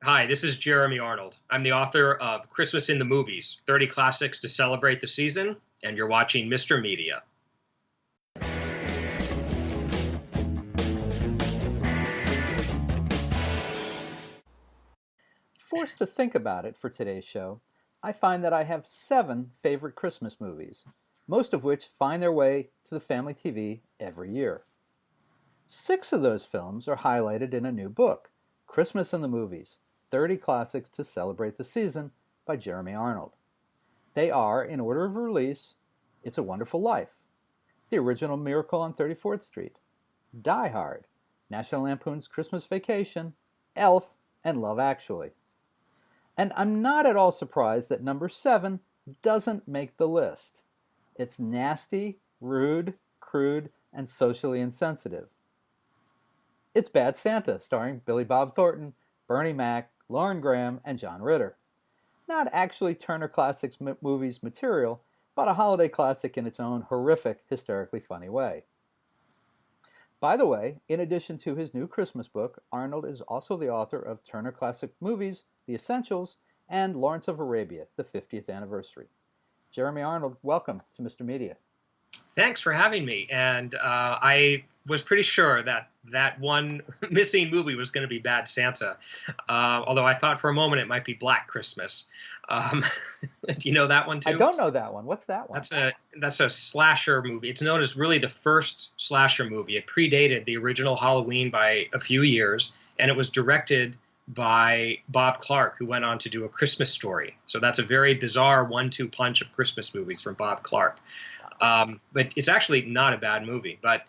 Hi, this is Jeremy Arnold. I'm the author of Christmas in the Movies, 30 Classics to Celebrate the Season, and you're watching Mr. Media. Forced to think about it for today's show, I find that I have 7 favorite Christmas movies, most of which find their way to the family TV every year. 6 of those films are highlighted in a new book, Christmas in the Movies, 30 Classics to Celebrate the Season by Jeremy Arnold. They are, in order of release, It's a Wonderful Life, the original Miracle on 34th Street, Die Hard, National Lampoon's Christmas Vacation, Elf, and Love Actually. And I'm not at all surprised that number 7 doesn't make the list. It's nasty, rude, crude, and socially insensitive. It's Bad Santa, starring Billy Bob Thornton, Bernie Mac, Lauren Graham, and John Ritter. Not actually Turner Classics Movies material, but a holiday classic in its own horrific, hysterically funny way. By the way, in addition to his new Christmas book, Arnold is also the author of Turner Classic Movies, The Essentials, and Lawrence of Arabia, the 50th anniversary. Jeremy Arnold, welcome to Mr. Media. Thanks for having me. And I was pretty sure that one missing movie was going to be Bad Santa, although I thought for a moment it might be Black Christmas. Do you know that one too? I don't know that one. What's that one? That's a slasher movie. It's known as really the first slasher movie. It predated the original Halloween by a few years, and it was directed by Bob Clark, who went on to do A Christmas Story. So that's a very bizarre 1-2 punch of Christmas movies from Bob Clark. But it's actually not a bad movie, but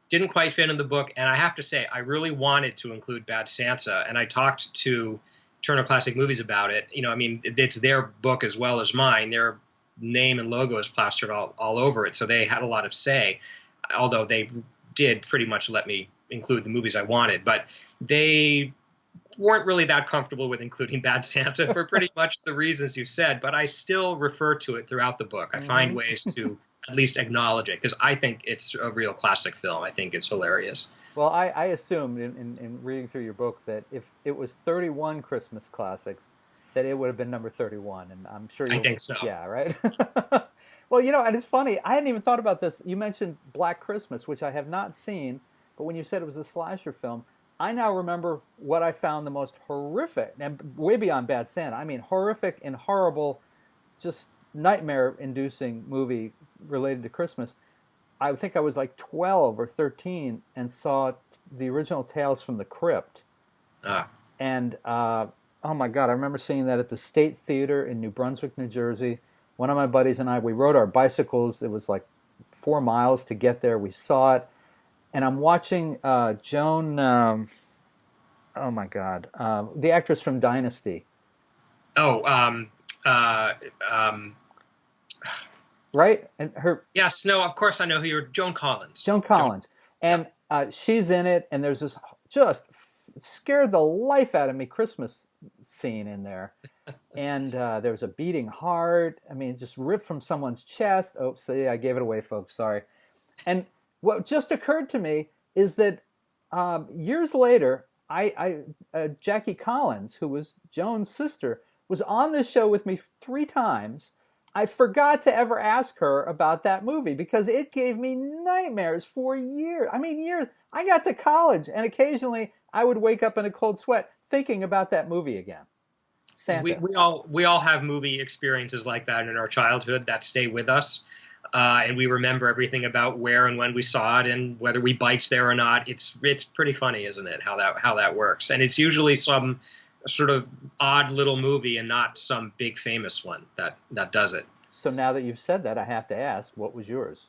didn't quite fit in the book. And I have to say, I really wanted to include Bad Santa, and I talked to Turner Classic Movies about it. You know, I mean, it's their book as well as mine. Their name and logo is plastered all over it, so they had a lot of say, although they did pretty much let me include the movies I wanted. But they weren't really that comfortable with including Bad Santa for pretty much the reasons you said, but I still refer to it throughout the book. I find ways to at least acknowledge it, because I think it's a real classic film. I think it's hilarious. Well, I assumed in reading through your book that if it was 31 Christmas classics, that it would have been number 31, and I'm sure I think so. Yeah, right? Well, you know, and it's funny, I hadn't even thought about this. You mentioned Black Christmas, which I have not seen, but when you said it was a slasher film, I now remember what I found the most horrific, and way beyond Bad Santa, I mean horrific and horrible, just nightmare-inducing movie related to Christmas. I think I was like 12 or 13 and saw the original Tales from the Crypt. And, oh my God, I remember seeing that at the State Theater in New Brunswick, New Jersey. One of my buddies and I, we rode our bicycles. It was like 4 miles to get there. We saw it. And I'm watching Joan, oh my God, the actress from Dynasty. Right? And her. Yes, no, of course I know who you're, Joan Collins. Joan Collins. And she's in it, and there's this just scared the life out of me Christmas scene in there. And there was a beating heart. I mean, just ripped from someone's chest. Oh, see, I gave it away, folks. Sorry. And what just occurred to me is that years later, Jackie Collins, who was Joan's sister, was on this show with me 3 times. I forgot to ever ask her about that movie because it gave me nightmares for years. I mean, years. I got to college, and occasionally I would wake up in a cold sweat thinking about that movie again. Santa. We all have movie experiences like that in our childhood that stay with us, and we remember everything about where and when we saw it and whether we biked there or not. It's pretty funny, isn't it? How that works, and it's usually some sort of odd little movie and not some big famous one that does it. So now that you've said that, I have to ask, what was yours?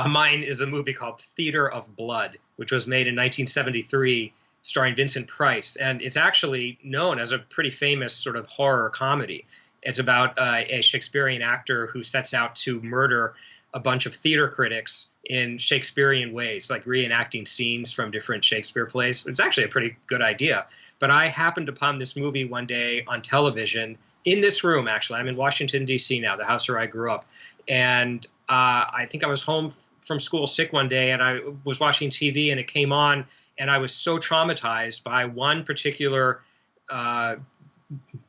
Mine is a movie called Theater of Blood, which was made in 1973, starring Vincent Price, and it's actually known as a pretty famous sort of horror comedy. It's about a Shakespearean actor who sets out to murder a bunch of theater critics in Shakespearean ways, like reenacting scenes from different Shakespeare plays. It's actually a pretty good idea. But I happened upon this movie one day on television in this room, actually. I'm in Washington, D.C. now, the house where I grew up. And I think I was home from school sick one day, and I was watching TV, and it came on, and I was so traumatized by one particular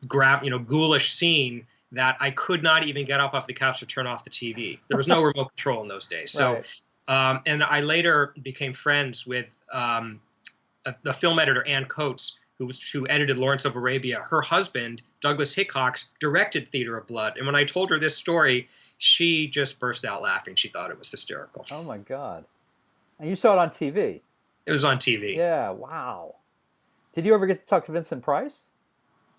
ghoulish scene that I could not even get up off the couch to turn off the TV. There was no remote control in those days. So, Right. and I later became friends with the film editor, Ann Coates, who edited Lawrence of Arabia. Her husband, Douglas Hickox, directed Theater of Blood. And when I told her this story, she just burst out laughing. She thought it was hysterical. Oh my God. And you saw it on TV? It was on TV. Yeah, wow. Did you ever get to talk to Vincent Price?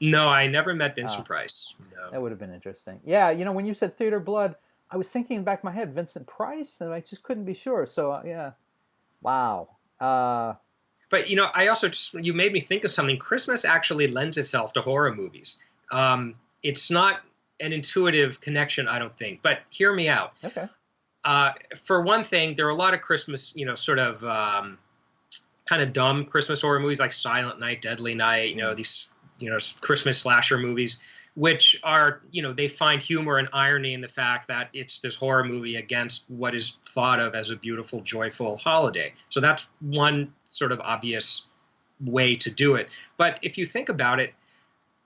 No, I never met Vincent Price. No. That would have been interesting. Yeah, when you said Theater of Blood, I was thinking in the back of my head, Vincent Price, and I just couldn't be sure. So, yeah. Wow. But, I also you made me think of something. Christmas actually lends itself to horror movies. It's not an intuitive connection, I don't think. But hear me out. Okay. For one thing, there are a lot of Christmas, sort of kind of dumb Christmas horror movies like Silent Night, Deadly Night, these, Christmas slasher movies, which are, they find humor and irony in the fact that it's this horror movie against what is thought of as a beautiful, joyful holiday. So that's one sort of obvious way to do it. But if you think about it,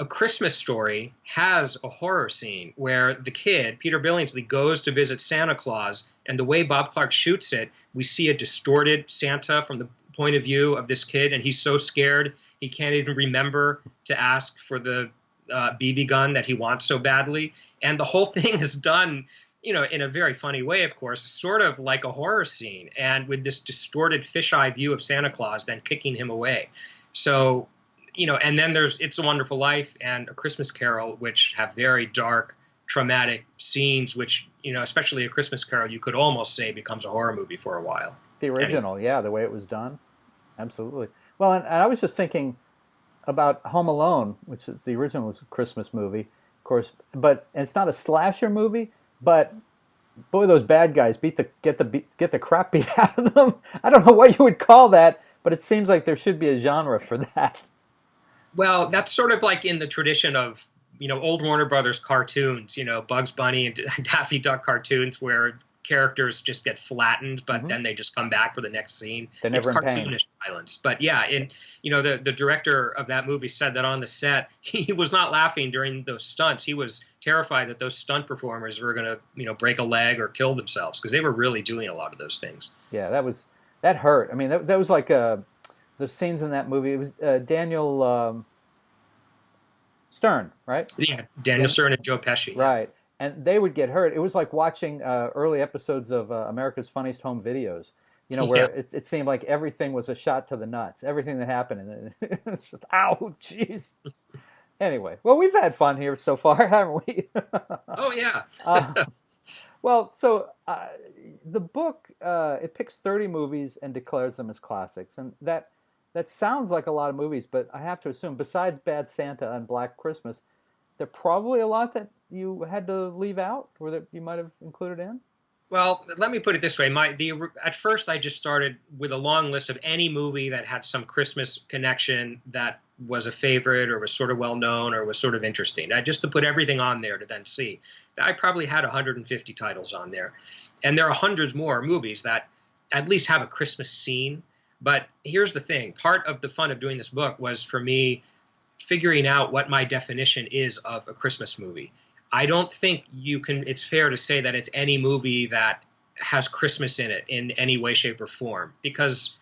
A Christmas Story has a horror scene where the kid, Peter Billingsley, goes to visit Santa Claus, and the way Bob Clark shoots it, we see a distorted Santa from the point of view of this kid, and he's so scared he can't even remember to ask for the BB gun that he wants so badly. And the whole thing is done, in a very funny way, of course, sort of like a horror scene, and with this distorted fisheye view of Santa Claus then kicking him away. So, and then there's It's a Wonderful Life and A Christmas Carol, which have very dark, traumatic scenes, which, especially A Christmas Carol, you could almost say becomes a horror movie for a while. The original, yeah, the way it was done. Absolutely. Well, and I was just thinking about Home Alone, which the original was a Christmas movie, of course, but it's not a slasher movie, but boy, those bad guys get the crap beat out of them. I don't know what you would call that, but it seems like there should be a genre for that. Well, that's sort of like in the tradition of, old Warner Brothers cartoons, Bugs Bunny and Daffy Duck cartoons where characters just get flattened, but then they just come back for the next scene. They're never it's in pain. Cartoonish violence. But yeah, the director of that movie said that on the set, he was not laughing during those stunts. He was terrified that those stunt performers were going to, break a leg or kill themselves, because they were really doing a lot of those things. Yeah, that hurt. I mean, that was like the scenes in that movie. It was Daniel Stern, right? Yeah, Daniel Stern and Joe Pesci. Right. And they would get hurt. It was like watching early episodes of America's Funniest Home Videos, where it seemed like everything was a shot to the nuts. Everything that happened. And it's just, ow, jeez. Anyway, well, we've had fun here so far, haven't we? Oh, yeah. Well, so the book, it picks 30 movies and declares them as classics. And that sounds like a lot of movies, but I have to assume, besides Bad Santa and Black Christmas, there are probably a lot that you had to leave out, or that you might have included in? Well, let me put it this way. At first, I just started with a long list of any movie that had some Christmas connection that was a favorite or was sort of well-known or was sort of interesting. Just to put everything on there to then see. I probably had 150 titles on there. And there are hundreds more movies that at least have a Christmas scene. But here's the thing. Part of the fun of doing this book was, for me, figuring out what my definition is of a Christmas movie. I don't think it's fair to say that it's any movie that has Christmas in it in any way, shape, or form. Because,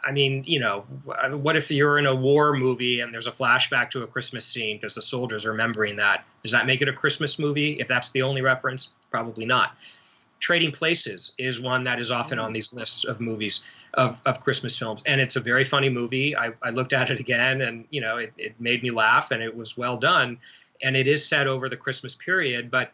I mean, what if you're in a war movie and there's a flashback to a Christmas scene because the soldiers are remembering that? Does that make it a Christmas movie? If that's the only reference, probably not. Trading Places is one that is often on these lists of movies of Christmas films. And it's a very funny movie. I looked at it again and, it made me laugh, and it was well done. And it is set over the Christmas period, but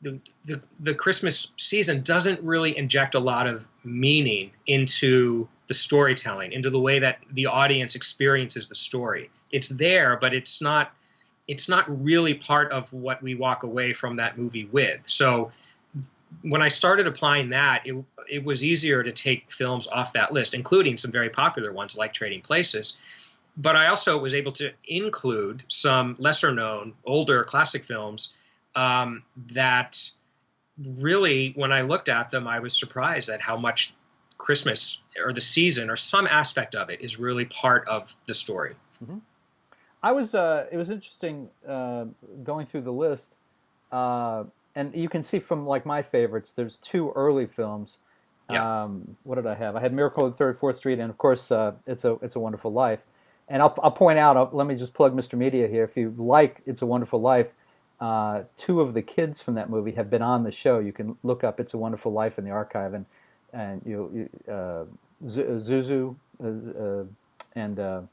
the Christmas season doesn't really inject a lot of meaning into the storytelling, into the way that the audience experiences the story. It's there, but it's not really part of what we walk away from that movie with. So when I started applying that, it was easier to take films off that list, including some very popular ones like Trading Places. But I also was able to include some lesser-known, older classic films that really, when I looked at them, I was surprised at how much Christmas or the season or some aspect of it is really part of the story. Mm-hmm. I was. It was interesting going through the list, and you can see from like my favorites. There's two early films. Yeah. What did I have? I had Miracle on 34th Street, and of course, It's a Wonderful Life. And I'll point out. Let me just plug Mr. Media here. If you like It's a Wonderful Life, two of the kids from that movie have been on the show. You can look up It's a Wonderful Life in the archive, and Zuzu and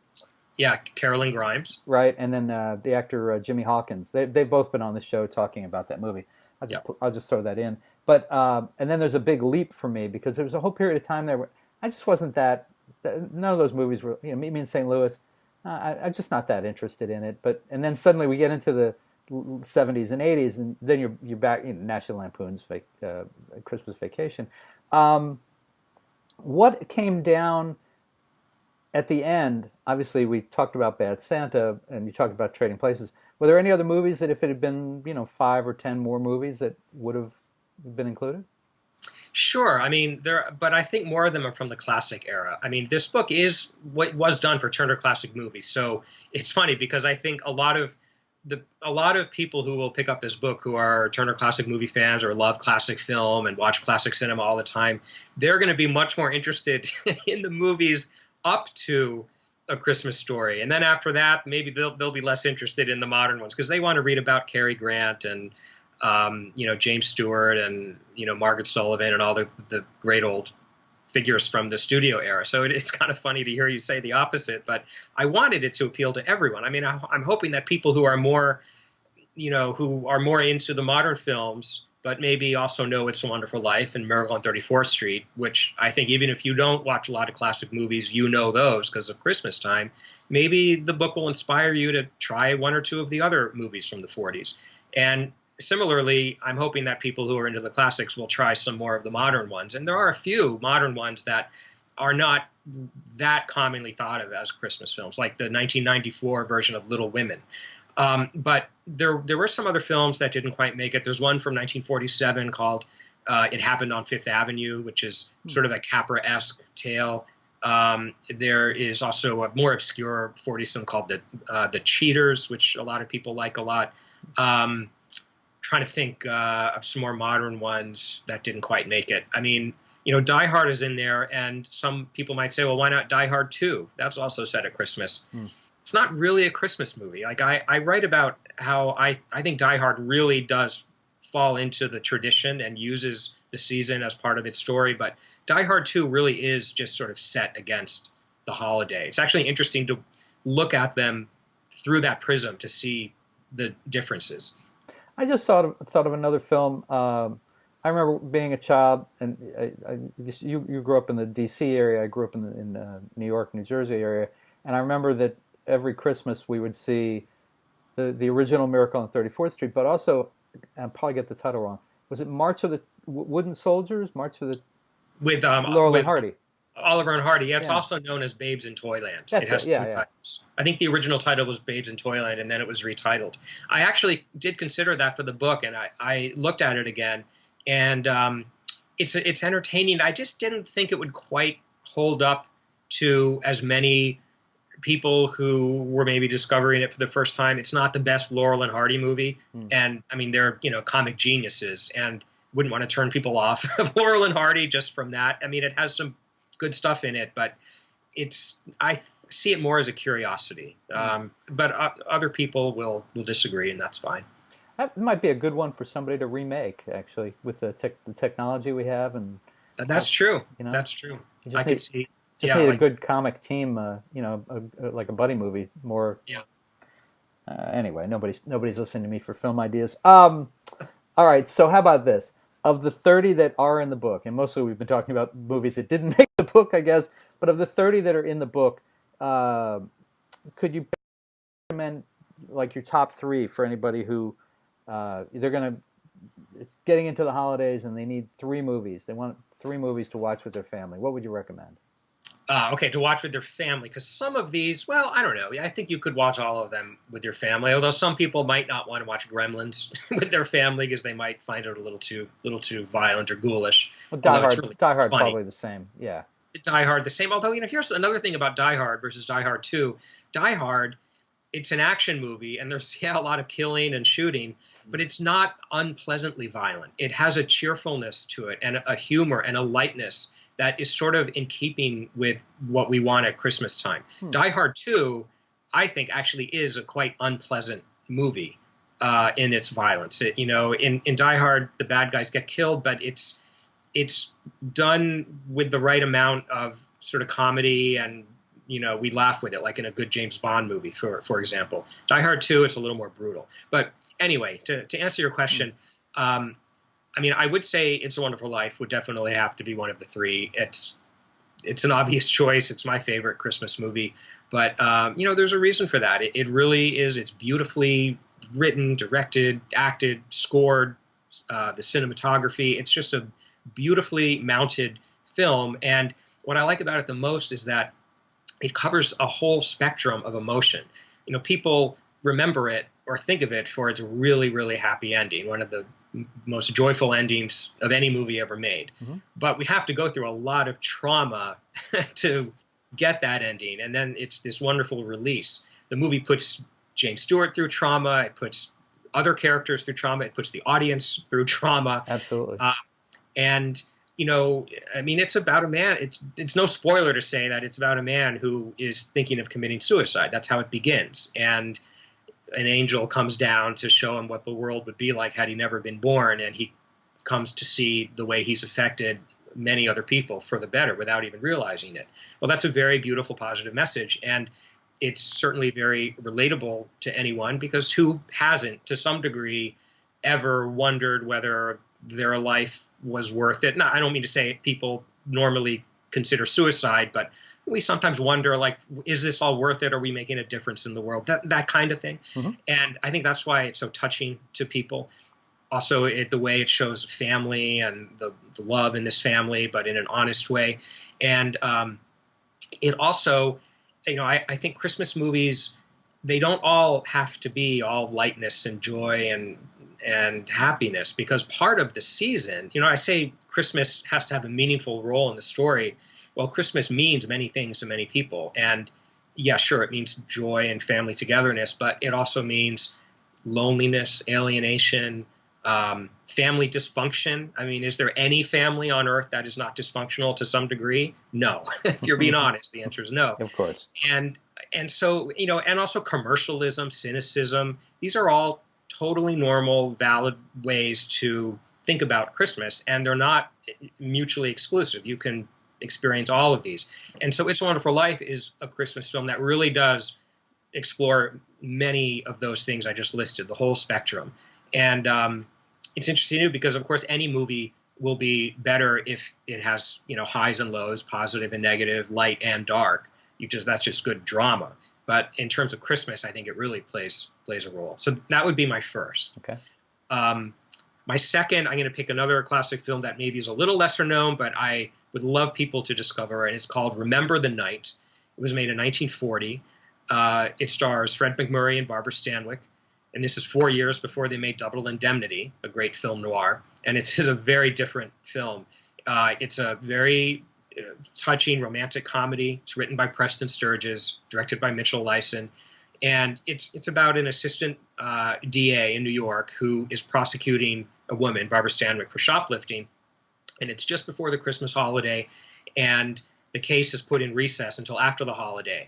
Yeah, Carolyn Grimes. right, and then the actor Jimmy Hawkins. They've both been on the show talking about that movie. Yeah. I'll just throw that in. But and then there's a big leap for me because there was a whole period of time there where I just wasn't that. None of those movies were. Me in St. Louis. I'm just not that interested in it. But and then suddenly we get into the 70s and 80s, and then you're back in National Lampoon's Christmas Vacation. What came down at the end? Obviously, we talked about Bad Santa, and you talked about Trading Places. Were there any other movies that, if it had been 5 or 10 more movies, that would have been included? Sure. I mean, but I think more of them are from the classic era. I mean, this book is what was done for Turner Classic Movies. So it's funny because I think a lot of people who will pick up this book who are Turner Classic Movie fans or love classic film and watch classic cinema all the time, they're going to be much more interested in the movies up to A Christmas Story. And then after that, maybe they'll be less interested in the modern ones because they want to read about Cary Grant and James Stewart and Margaret Sullivan and all the great old figures from the studio era. So it's kind of funny to hear you say the opposite, but I wanted it to appeal to everyone. I mean, I'm hoping that people who are more, who are more into the modern films, but maybe also know It's a Wonderful Life and Miracle on 34th Street, which I think even if you don't watch a lot of classic movies, you know those because of Christmas time. Maybe the book will inspire you to try one or two of the other movies from the 40s. And similarly, I'm hoping that people who are into the classics will try some more of the modern ones. And there are a few modern ones that are not that commonly thought of as Christmas films, like the 1994 version of Little Women. But there were some other films that didn't quite make it. There's one from 1947 called It Happened on Fifth Avenue, which is sort of a Capra-esque tale. There is also a more obscure 40s film called The Cheaters, which a lot of people like a lot. Trying to think of some more modern ones that didn't quite make it. I mean, Die Hard is in there, and some people might say, well, why not Die Hard 2? That's also set at Christmas. It's not really a Christmas movie. Like I write about how I think Die Hard really does fall into the tradition and uses the season as part of its story, but Die Hard 2 really is just sort of set against the holiday. It's actually interesting to look at them through that prism to see the differences. I just thought of another film. I remember being a child, and you grew up in the D.C. area. I grew up in New York, New Jersey area, and I remember that every Christmas we would see the original Miracle on 34th Street, but also, I'll probably get the title wrong. Was it March of the Wooden Soldiers? March of the with Laurel and Hardy. Oliver and Hardy. Yeah, it's also known as Babes in Toyland. That's it has yeah. titles. I think the original title was Babes in Toyland, and then it was retitled. I actually did consider that for the book, and I looked at it again, and it's entertaining. I just didn't think it would quite hold up to as many people who were maybe discovering it for the first time. It's not the best Laurel and Hardy movie, and I mean they're comic geniuses, and wouldn't want to turn people off of Laurel and Hardy just from that. I mean, it has some good stuff in it, but I see it more as a curiosity. But other people will disagree, and that's fine. That might be a good one for somebody to remake, actually, with the technology we have, and that's true. That's true. I could see. Just need a good comic team, like a buddy movie. More. Yeah. Anyway, nobody's listening to me for film ideas. All right, so how about this? Of the 30 that are in the book, and mostly we've been talking about movies that didn't make the book, I guess, but of the 30 that are in the book, could you recommend like your top 3 for anybody who it's getting into the holidays and they need 3 movies. They want 3 movies to watch with their family. What would you recommend? Okay, to watch with their family, because some of these, well, I don't know. I think you could watch all of them with your family, although some people might not want to watch Gremlins with their family because they might find it a little too violent or ghoulish. Well, Die Hard probably the same, yeah. Die Hard the same, although, here's another thing about Die Hard versus Die Hard 2. Die Hard it's an action movie, and there's a lot of killing and shooting, but it's not unpleasantly violent. It has a cheerfulness to it and a humor and a lightness that is sort of in keeping with what we want at Christmas time. Die Hard 2, I think, actually is a quite unpleasant movie in its violence. In Die Hard, the bad guys get killed, but it's done with the right amount of sort of comedy, and we laugh with it, like in a good James Bond movie, for example. Die Hard 2, it's a little more brutal. But anyway, to answer your question, I would say It's a Wonderful Life would definitely have to be one of the three. It's an obvious choice. It's my favorite Christmas movie. But, there's a reason for that. It really is. It's beautifully written, directed, acted, scored, the cinematography. It's just a beautifully mounted film. And what I like about it the most is that it covers a whole spectrum of emotion. People remember it or think of it for its really, really happy ending, one of the most joyful endings of any movie ever made. But we have to go through a lot of trauma to get that ending. And then it's this wonderful release. The movie puts James Stewart through trauma. It puts other characters through trauma. It puts the audience through trauma. Absolutely. It's about a man. It's no spoiler to say that it's about a man who is thinking of committing suicide. That's how it begins. And an angel comes down to show him what the world would be like had he never been born. And he comes to see the way he's affected many other people for the better without even realizing it. Well, that's a very beautiful, positive message. And it's certainly very relatable to anyone, because who hasn't, to some degree, ever wondered whether their life was worth it? Now, I don't mean to say people normally consider suicide, but we sometimes wonder, like, is this all worth it? Are we making a difference in the world? That kind of thing. And I think that's why it's so touching to people. Also, the way it shows family and the love in this family, but in an honest way. And it also, I think Christmas movies, they don't all have to be all lightness and joy and happiness, because part of the season, I say Christmas has to have a meaningful role in the story. Well, Christmas means many things to many people. And yeah, sure, it means joy and family togetherness, but it also means loneliness, alienation, family dysfunction. I mean, is there any family on earth that is not dysfunctional to some degree? No. If you're being honest, the answer is no. Of course. And so, and also commercialism, cynicism, these are all totally normal, valid ways to think about Christmas, and they're not mutually exclusive. You can experience all of these. And so It's a Wonderful Life is a Christmas film that really does explore many of those things I just listed, the whole spectrum. And it's interesting too, because of course any movie will be better if it has, highs and lows, positive and negative, light and dark. That's just good drama. But in terms of Christmas, I think it really plays a role. So that would be my first. Okay. My second, I'm going to pick another classic film that maybe is a little lesser known, but I would love people to discover, and it's called Remember the Night. It was made in 1940. It stars Fred MacMurray and Barbara Stanwyck, and this is 4 years before they made Double Indemnity, a great film noir, and it's a very different film. It's a very touching romantic comedy. It's written by Preston Sturges, directed by Mitchell Leisen, and it's about an assistant DA in New York who is prosecuting a woman, Barbara Stanwyck, for shoplifting. And it's just before the Christmas holiday, and the case is put in recess until after the holiday.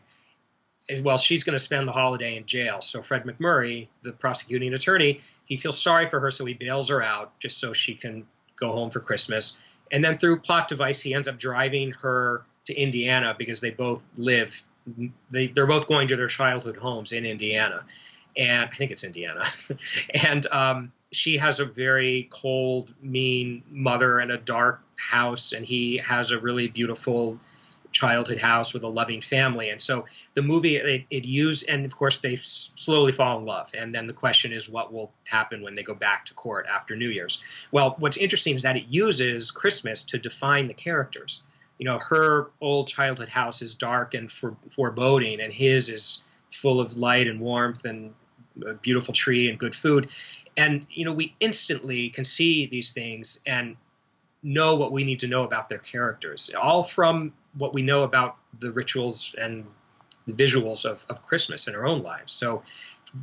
Well, she's going to spend the holiday in jail. So Fred MacMurray, the prosecuting attorney, he feels sorry for her, so he bails her out just so she can go home for Christmas. And then through plot device, he ends up driving her to Indiana because they both live, they're both going to their childhood homes in Indiana. And I think it's Indiana. And she has a very cold, mean mother and a dark house, and he has a really beautiful childhood house with a loving family. And so the movie, it used, and of course they slowly fall in love. And then the question is, what will happen when they go back to court after New Year's? Well, what's interesting is that it uses Christmas to define the characters. Her old childhood house is dark and foreboding, and his is full of light and warmth and a beautiful tree and good food. And, we instantly can see these things and know what we need to know about their characters, all from what we know about the rituals and the visuals of Christmas in our own lives. So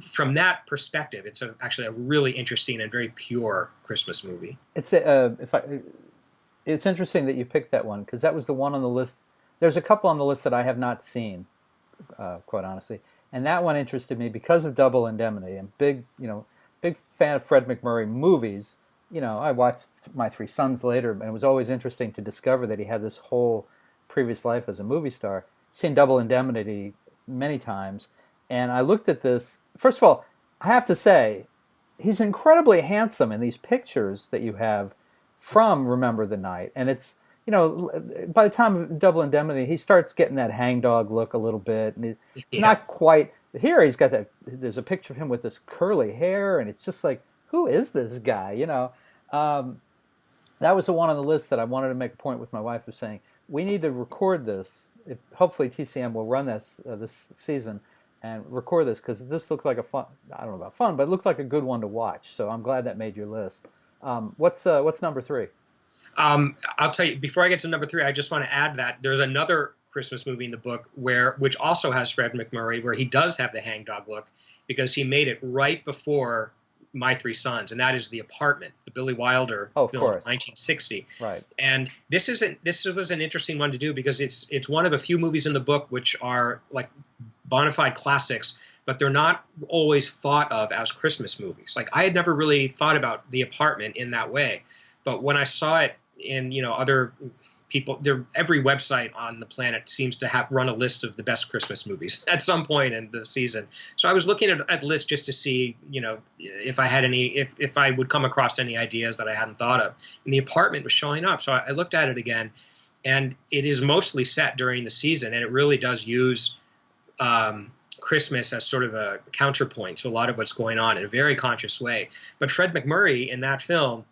from that perspective, it's actually a really interesting and very pure Christmas movie. It's it's interesting that you picked that one because that was the one on the list. There's a couple on the list that I have not seen, quite honestly, and that one interested me because of Double Indemnity. And big fan of Fred MacMurray movies. I watched My Three Sons later, and it was always interesting to discover that he had this whole previous life as a movie star. Seen Double Indemnity many times, and I looked at this. First of all, I have to say, he's incredibly handsome in these pictures that you have from Remember the Night. And it's, by the time of Double Indemnity, he starts getting that hangdog look a little bit. And it's not quite, here he's got that, there's a picture of him with this curly hair, and it's just like, who is this guy, That was the one on the list that I wanted to make a point with my wife of saying, we need to record this. If hopefully TCM will run this season and record this, because this looked like a fun, I don't know about fun, but it looked like a good one to watch. So I'm glad that made your list. What's number 3? I'll tell you, before I get to number 3, I just want to add that there's another Christmas movie in the book which also has Fred MacMurray, where he does have the hangdog look, because he made it right before My Three Sons, and that is The Apartment, the Billy Wilder film of 1960. Right. And this was an interesting one to do, because it's one of a few movies in the book which are like bona fide classics, but they're not always thought of as Christmas movies. Like, I had never really thought about The Apartment in that way, but when I saw it in other people, every website on the planet seems to run a list of the best Christmas movies at some point in the season. So I was looking at the list just to see, if I had if I would come across any ideas that I hadn't thought of. And The Apartment was showing up, so I looked at it again, and it is mostly set during the season, and it really does use Christmas as sort of a counterpoint to a lot of what's going on in a very conscious way. But Fred MacMurray in that film,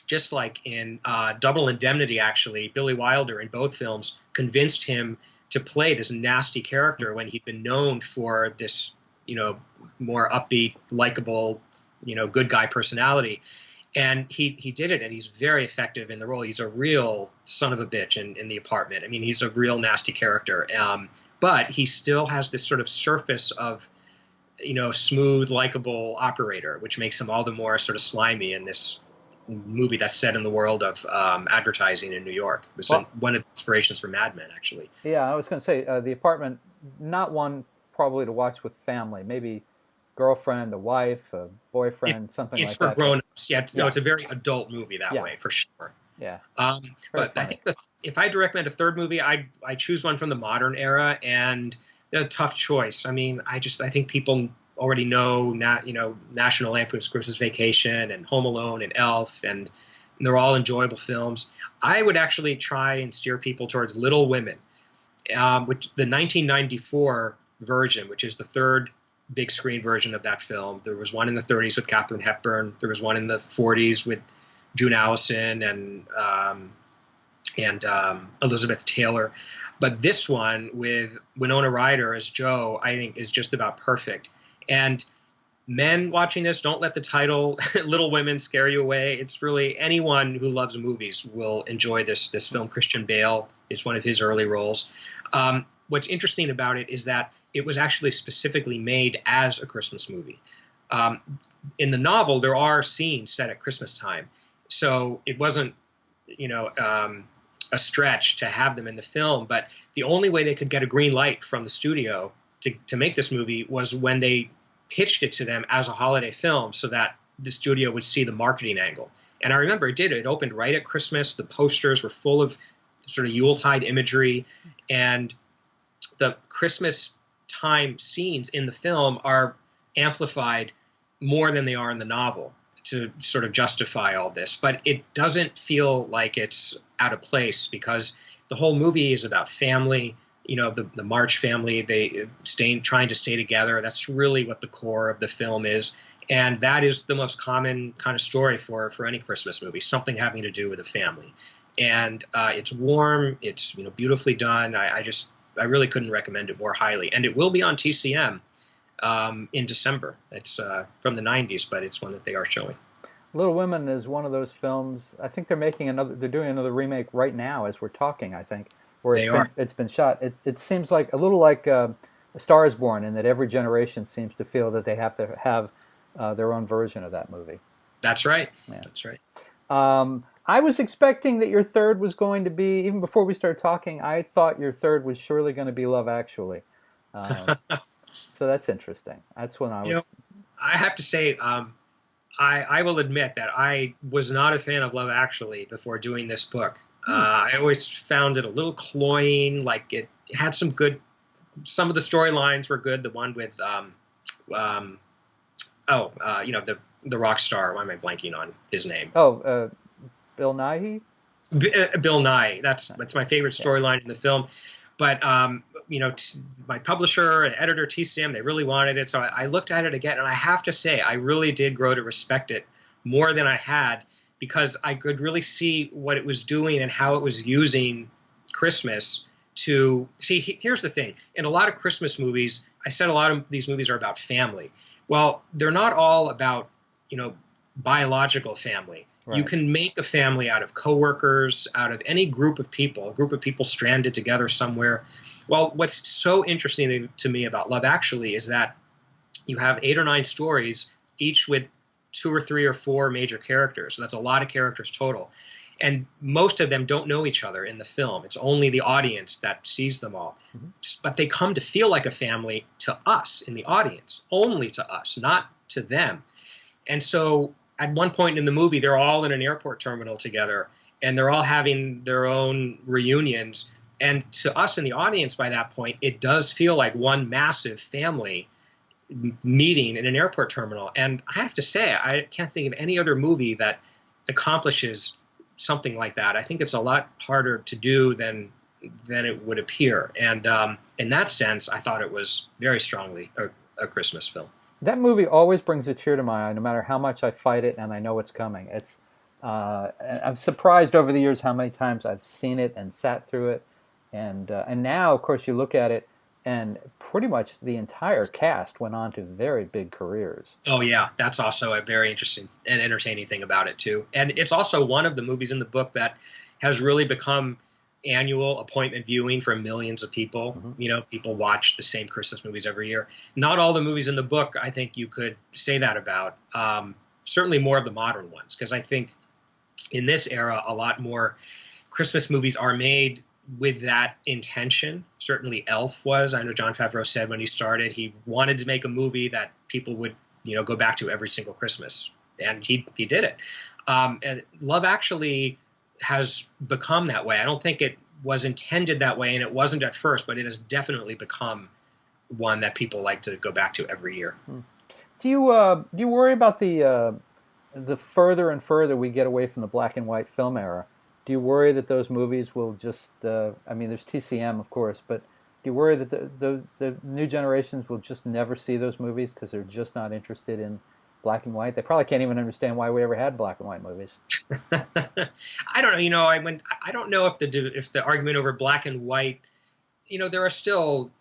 just like in Double Indemnity, actually, Billy Wilder in both films convinced him to play this nasty character when he'd been known for this, more upbeat, likable, good guy personality. And he did it, and he's very effective in the role. He's a real son of a bitch in The Apartment. I mean, he's a real nasty character. But he still has this sort of surface of, smooth, likable operator, which makes him all the more sort of slimy in this movie that's set in the world of advertising in New York. It was one of the inspirations for Mad Men, actually. Yeah, I was going to say, The Apartment, not one probably to watch with family, maybe girlfriend, a wife, a boyfriend, something like that. It's for grown-ups. Yeah, it's a very adult movie that way, for sure. Yeah. But funny. I think if I had to recommend a third movie, I choose one from the modern era, and a tough choice. I mean, I think people already know, National Lampoon's Christmas Vacation and Home Alone and Elf, and they're all enjoyable films. I would actually try and steer people towards Little Women, which the 1994 version, which is the third big screen version of that film. There was one in the 30s with Katharine Hepburn. There was one in the 40s with June Allison and Elizabeth Taylor. But this one with Winona Ryder as Jo, I think, is just about perfect. And men watching this, don't let the title Little Women scare you away. It's really, anyone who loves movies will enjoy this film. Christian Bale is one of his early roles. What's interesting about it is that it was actually specifically made as a Christmas movie. In the novel, there are scenes set at Christmas time. So it wasn't, a stretch to have them in the film. But the only way they could get a green light from the studio to make this movie was when they pitched it to them as a holiday film, so that the studio would see the marketing angle. And I remember it did. It opened right at Christmas. The posters were full of sort of Yuletide imagery, and the Christmas time scenes in the film are amplified more than they are in the novel to sort of justify all this. But it doesn't feel like it's out of place, because the whole movie is about family. The March family, trying to stay together. That's really what the core of the film is. And that is the most common kind of story for any Christmas movie, something having to do with a family. And it's warm, it's beautifully done. I really couldn't recommend it more highly. And it will be on TCM in December. It's from the 90s, but it's one that they are showing. Little Women is one of those films. I think they're doing another remake right now as we're talking, I think. Where it's been shot. It seems like a little like A Star is Born, and that every generation seems to feel that they have to have their own version of that movie. That's right. Yeah. That's right. I was expecting that your third was going to be, even before we started talking, I thought your third was surely going to be Love Actually. So that's interesting. That's when I was. I have to say, I will admit that I was not a fan of Love Actually before doing this book. I always found it a little cloying. Like it had some of the storylines were good. The one with, the rock star. Why am I blanking on his name? Oh, Bill Nighy? Bill Nye. That's my favorite storyline in the film. But, my publisher and editor, TCM, they really wanted it. So I looked at it again, and I have to say, I really did grow to respect it more than I had, because I could really see what it was doing and how it was using Christmas to see. Here's the thing. In a lot of Christmas movies, I said a lot of these movies are about family. Well, they're not all about, biological family. Right. You can make a family out of coworkers, out of any group of people, a group of people stranded together somewhere. Well, what's so interesting to me about Love Actually is that you have 8 or 9 stories, each with 2 or 3 or 4 major characters. So that's a lot of characters total. And most of them don't know each other in the film. It's only the audience that sees them all. Mm-hmm. But they come to feel like a family to us in the audience, only to us, not to them. And so at one point in the movie, they're all in an airport terminal together, and they're all having their own reunions. And to us in the audience by that point, it does feel like one massive family meeting in an airport terminal. And I have to say, I can't think of any other movie that accomplishes something like that. I think it's a lot harder to do than it would appear. And in that sense, I thought it was very strongly a Christmas film. That movie always brings a tear to my eye, no matter how much I fight it and I know it's coming. I'm surprised over the years how many times I've seen it and sat through it. And now, of course, you look at it, and pretty much the entire cast went on to very big careers. Oh, yeah. That's also a very interesting and entertaining thing about it, too. And it's also one of the movies in the book that has really become annual appointment viewing for millions of people. Mm-hmm. People watch the same Christmas movies every year. Not all the movies in the book, I think you could say that about. Certainly more of the modern ones, because I think in this era, a lot more Christmas movies are made with that intention. Certainly Elf was. I know Jon Favreau said when he started, he wanted to make a movie that people would, go back to every single Christmas. And he did it. And Love Actually has become that way. I don't think it was intended that way, and it wasn't at first, but it has definitely become one that people like to go back to every year. Do you worry about the further and further we get away from the black and white film era? Do you worry that those movies will just? There's TCM, of course, but do you worry that the new generations will just never see those movies because they're just not interested in black and white? They probably can't even understand why we ever had black and white movies. I don't know. I don't know if the argument over black and white, there are still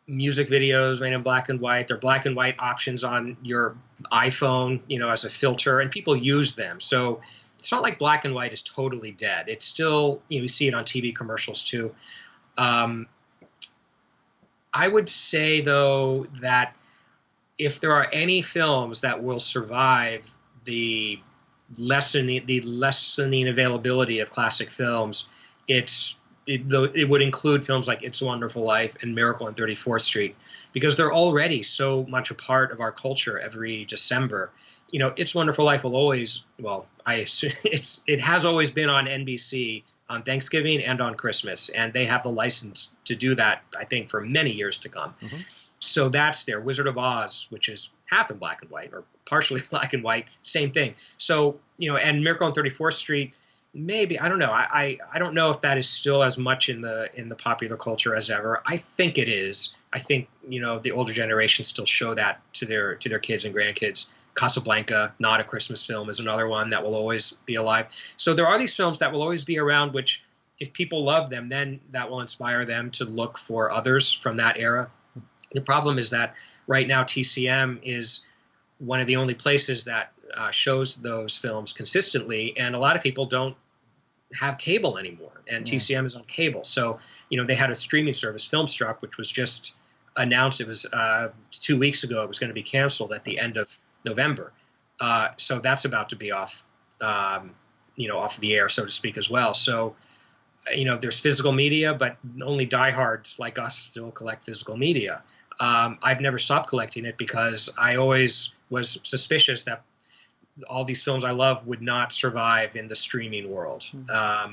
music videos made in black and white. There are black and white options on your iPhone, as a filter, and people use them. So it's not like black and white is totally dead. It's still, you see it on TV commercials too. I would say though that if there are any films that will survive the lessening availability of classic films, it would include films like It's a Wonderful Life and Miracle on 34th Street, because they're already so much a part of our culture every December. It's a Wonderful Life will always, I assume it has always been on NBC on Thanksgiving and on Christmas, and they have the license to do that, I think, for many years to come. Mm-hmm. So that's there. Wizard of Oz, which is half in black and white or partially black and white, same thing. So, and Miracle on 34th Street, maybe, I don't know. I don't know if that is still as much in the popular culture as ever. I think it is. I think, the older generations still show that to their kids and grandkids. Casablanca, not a Christmas film, is another one that will always be alive. So there are these films that will always be around, which if people love them, then that will inspire them to look for others from that era. The problem is that right now TCM is one of the only places that shows those films consistently, and a lot of people don't have cable anymore, and TCM is on cable. So, they had a streaming service, Filmstruck, which was just announced it was 2 weeks ago it was going to be canceled at the end of November. So that's about to be off, off the air, so to speak, as well. So, there's physical media, but only diehards like us still collect physical media. I've never stopped collecting it because I always was suspicious that all these films I love would not survive in the streaming world. I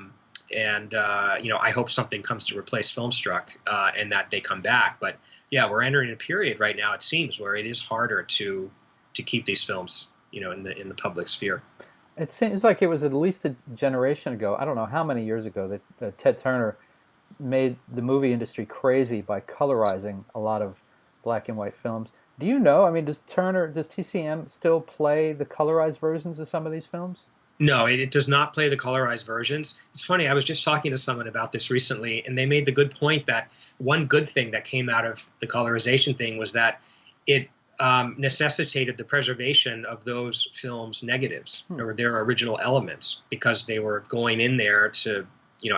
hope something comes to replace Filmstruck and that they come back. But yeah, we're entering a period right now, it seems, where it is harder to keep these films, in the public sphere. It seems like it was at least a generation ago, I don't know how many years ago, that Ted Turner made the movie industry crazy by colorizing a lot of black and white films. Do you know, does TCM still play the colorized versions of some of these films? No, it does not play the colorized versions. It's funny, I was just talking to someone about this recently, and they made the good point that one good thing that came out of the colorization thing was that it necessitated the preservation of those films' negatives or their original elements, because they were going in there to,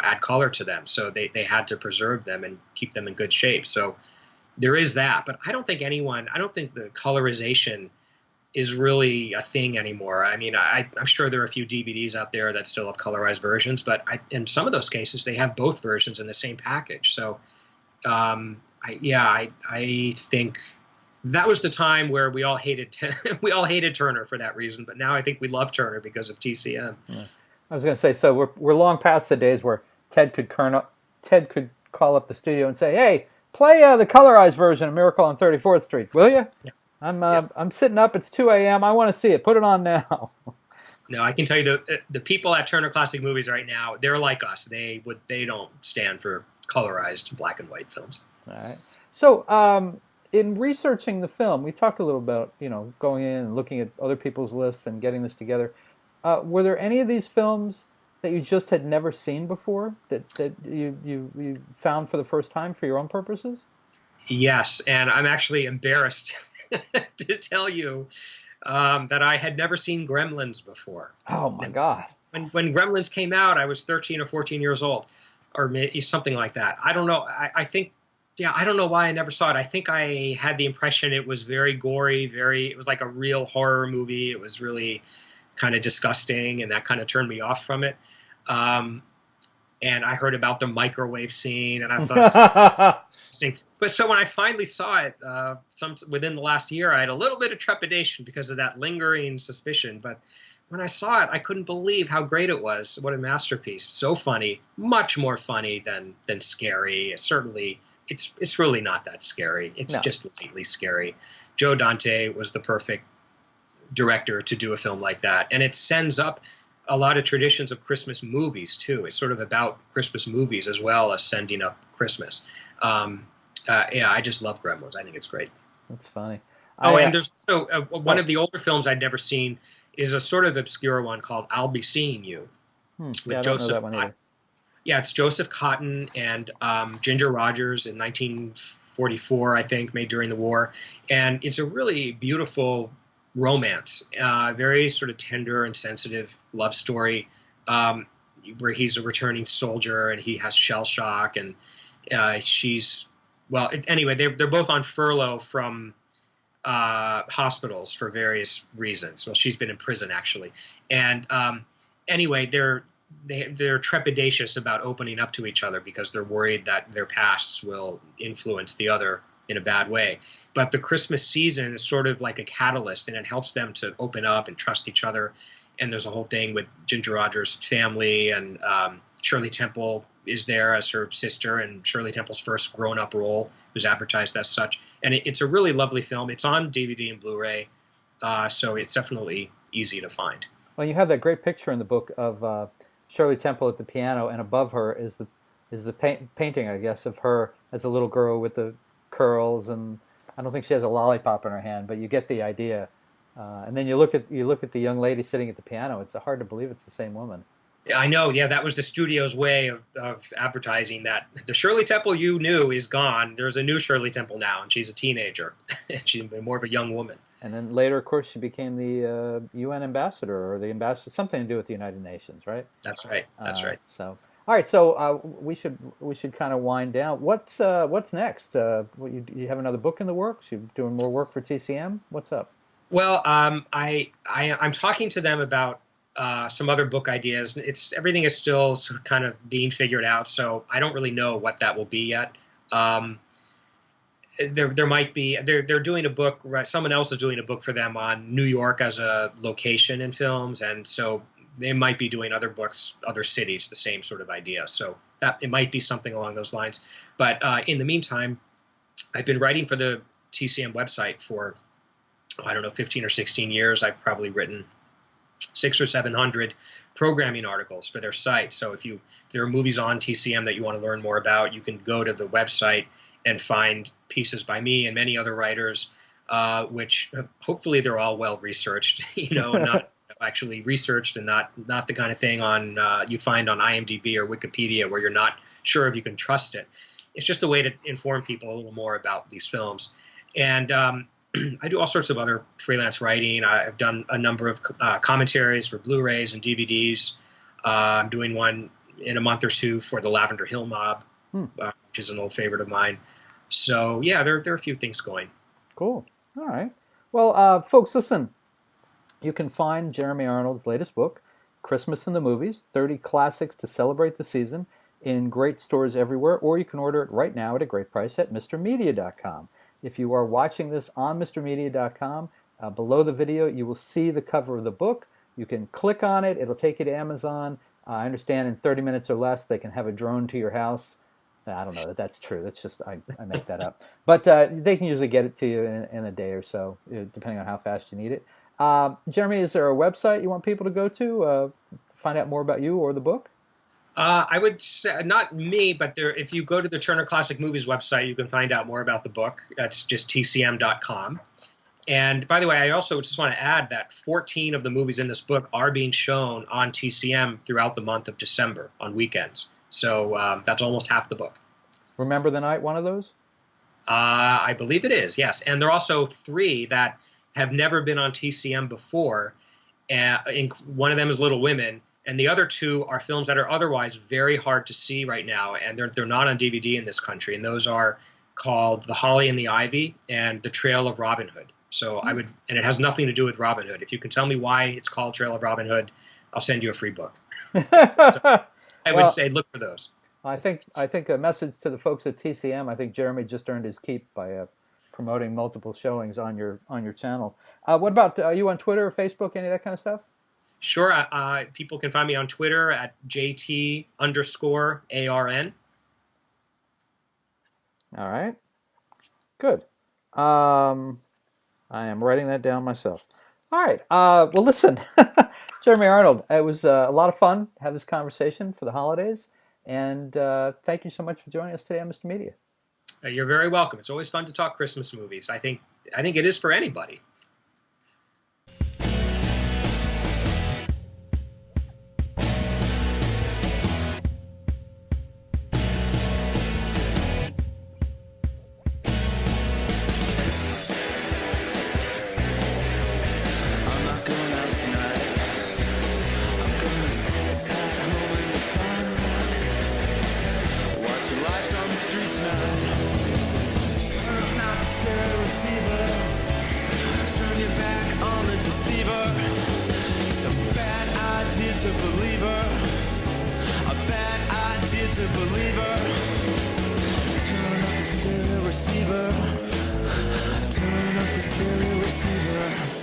add color to them. So they had to preserve them and keep them in good shape. So there is that. But I don't think the colorization is really a thing anymore. I'm sure there are a few DVDs out there that still have colorized versions, but in some of those cases, they have both versions in the same package. So I think that was the time where we all hated Turner for that reason, but now I think we love Turner because of TCM. Yeah. I was going to say, so we're long past the days where Ted could call up the studio and say, "Hey, play the colorized version of Miracle on 34th Street, will you? Yeah. I'm sitting up. It's 2 a.m. I want to see it. Put it on now." No, I can tell you the people at Turner Classic Movies right now, they're like us. They don't stand for colorized black and white films. All right. So, in researching the film, we talked a little about, going in and looking at other people's lists and getting this together. Were there any of these films that you just had never seen before that you found for the first time for your own purposes? Yes, and I'm actually embarrassed to tell you that I had never seen Gremlins before. Oh my God! When Gremlins came out, I was 13 or 14 years old, or something like that. I don't know. I think. Yeah, I don't know why I never saw it. I think I had the impression it was very gory, it was like a real horror movie. It was really kind of disgusting, and that kind of turned me off from it. And I heard about the microwave scene, and I thought it was disgusting. But so when I finally saw it, within the last year, I had a little bit of trepidation because of that lingering suspicion. But when I saw it, I couldn't believe how great it was. What a masterpiece! So funny, much more funny than scary. Certainly. It's really not that scary. It's just lightly scary. Joe Dante was the perfect director to do a film like that. And it sends up a lot of traditions of Christmas movies, too. It's sort of about Christmas movies as well as sending up Christmas. I just love Gremlins. I think it's great. That's funny. And there's one of the older films I'd never seen is a sort of obscure one called I'll Be Seeing You. With Joseph. That one either. Yeah, it's Joseph Cotton and Ginger Rogers in 1944, I think, made during the war. And it's a really beautiful romance, very sort of tender and sensitive love story where he's a returning soldier and he has shell shock. And anyway, they're both on furlough from hospitals for various reasons. Well, she's been in prison, actually. And anyway, they're trepidatious about opening up to each other because they're worried that their pasts will influence the other in a bad way. But the Christmas season is sort of like a catalyst, and it helps them to open up and trust each other. And there's a whole thing with Ginger Rogers' family, and Shirley Temple is there as her sister, and Shirley Temple's first grown-up role was advertised as such. And it's a really lovely film. It's on DVD and Blu-ray, so it's definitely easy to find. Well, you have that great picture in the book of Shirley Temple at the piano, and above her is the painting, I guess, of her as a little girl with the curls, and I don't think she has a lollipop in her hand, but you get the idea. And then you look at the young lady sitting at the piano. It's hard to believe it's the same woman. Yeah, I know. Yeah, that was the studio's way of advertising that the Shirley Temple you knew is gone. There's a new Shirley Temple now, and she's a teenager. She's more of a young woman. And then later, of course, she became the UN ambassador, or the ambassador, something to do with the United Nations, right? That's right. That's right. So All right, so we should kind of wind down. What's next? You have another book in the works? You're doing more work for TCM? What's up? Well, I'm talking to them about some other book ideas. Everything is still sort of kind of being figured out, so I don't really know what that will be yet. Um, there might be they're doing a book. Right, someone else is doing a book for them on New York as a location in films, and so they might be doing other books, other cities, the same sort of idea. So that it might be something along those lines. But in the meantime, I've been writing for the TCM website for, I don't know, 15 or 16 years. I've probably written 600 or 700 programming articles for their site. So if there are movies on TCM that you want to learn more about, you can go to the website and find pieces by me and many other writers, which hopefully they're all well researched, not actually researched, and not the kind of thing on you find on IMDb or Wikipedia where you're not sure if you can trust it. It's just a way to inform people a little more about these films. And I do all sorts of other freelance writing. I've done a number of commentaries for Blu-rays and DVDs. I'm doing one in a month or two for the Lavender Hill Mob, which is an old favorite of mine. So yeah, there are a few things going. Cool. All right. Well, folks, listen. You can find Jeremy Arnold's latest book, Christmas in the Movies, 30 Classics to Celebrate the Season, in great stores everywhere, or you can order it right now at a great price at MrMedia.com. If you are watching this on MrMedia.com, below the video you will see the cover of the book. You can click on it. It'll take you to Amazon. I understand in 30 minutes or less they can have a drone to your house. I don't know that that's true. That's just, I make that up. But they can usually get it to you in a day or so, depending on how fast you need it. Jeremy, is there a website you want people to go to find out more about you or the book? I would say, not me, but if you go to the Turner Classic Movies website, you can find out more about the book. That's just tcm.com. And by the way, I also just want to add that 14 of the movies in this book are being shown on TCM throughout the month of December on weekends. So that's almost half the book. Remember the Night, one of those? I believe it is, yes. And there are also 3 that have never been on TCM before. One of them is Little Women, and the other 2 are films that are otherwise very hard to see right now, and they're not on DVD in this country. And those are called The Holly and the Ivy and The Trail of Robin Hood. So and it has nothing to do with Robin Hood. If you can tell me why it's called Trail of Robin Hood, I'll send you a free book. So I would say look for those. I think a message to the folks at TCM. I think Jeremy just earned his keep by promoting multiple showings on your channel. What about are you on Twitter or Facebook? Any of that kind of stuff? Sure. People can find me on Twitter at JT_ARN. All right. Good. I am writing that down myself. All right. Well, listen, Jeremy Arnold, it was a lot of fun to have this conversation for the holidays. And thank you so much for joining us today on Mr. Media. You're very welcome. It's always fun to talk Christmas movies. I think it is for anybody. Turn your back on the deceiver. It's a bad idea to believe her. A bad idea to believe her. Turn up the stereo receiver. Turn up the stereo receiver.